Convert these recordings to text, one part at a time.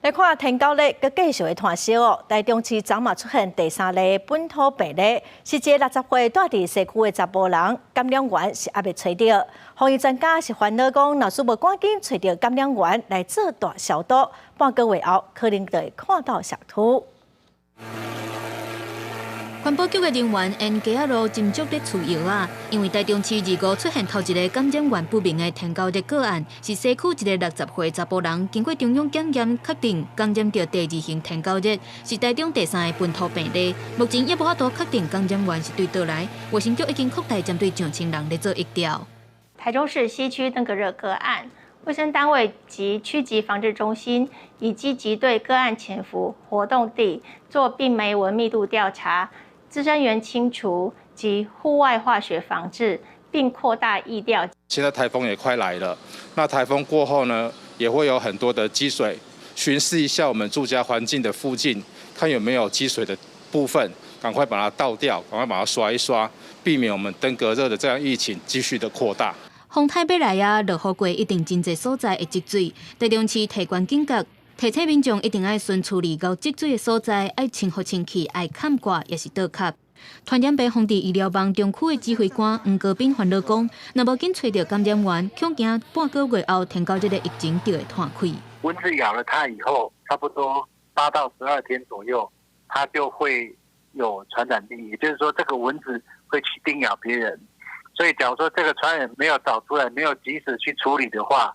来看天狗类，佮继续的传烧哦。台中市昨嘛出现第三例本土病例，是一个60岁住伫西区的查甫人，感染源是还未找到。防疫专家是烦恼讲，若是无赶紧找到感染源来做大消毒，半个月后可能就会看到石土。环保局的人员沿街仔路斟酌咧除药啊，因为台中市2号出现头一个感染源不明的天狗热个案，是西区一个60岁查甫人，经过中央检验确定感染到第2型天狗热，是台中第3个本土病例。目前也无法度确定感染源是对倒来，卫生局已经扩大针对上千人来做疫调。台中市西区登革热个案，卫生单位及区级防治中心已积极对个案潜伏活动地做病媒文密度调查。滋生源清除及户外化学防治，并扩大疫调。现在台风也快来了，那台风过后呢，也会有很多的积水，巡视一下我们住家环境的附近，看有没有积水的部分，赶快把它倒掉，赶快把它刷一刷，避免我们登革热的这样疫情继续的扩大。风台要来啊，落雨过一定真侪所在会积水，台中市提悬警觉。提醒民众一定要先处理到积水的所在，要清好清气，爱砍挂也是倒卡。传染病防治医疗网中区的指挥官黄国斌烦恼讲，若无紧找到感染源，恐惊半个月后天狗热的疫情就会断开。蚊子咬了它以后，差不多8到12天左右，它就会有传染力，也就是说，这个蚊子会去叮咬别人。所以，假如说这个传染没有找出来，没有及时去处理的话，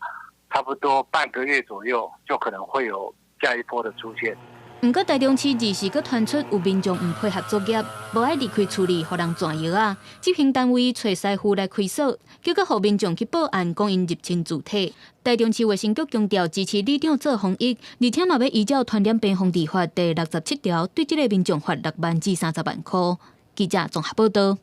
差不多半个月左右，就可能会有下一波的出现。不过，台中市2时佫传出有民众唔配合作业，无爱离开处理，互人转药啊。执行单位找师傅来开锁，结果互民众去报案，讲因入侵主体。台中市卫生局强调支持里长做防疫，而且嘛要依照传染病防治法第67条，对这个民众罚6万至30万块。记者综合报道。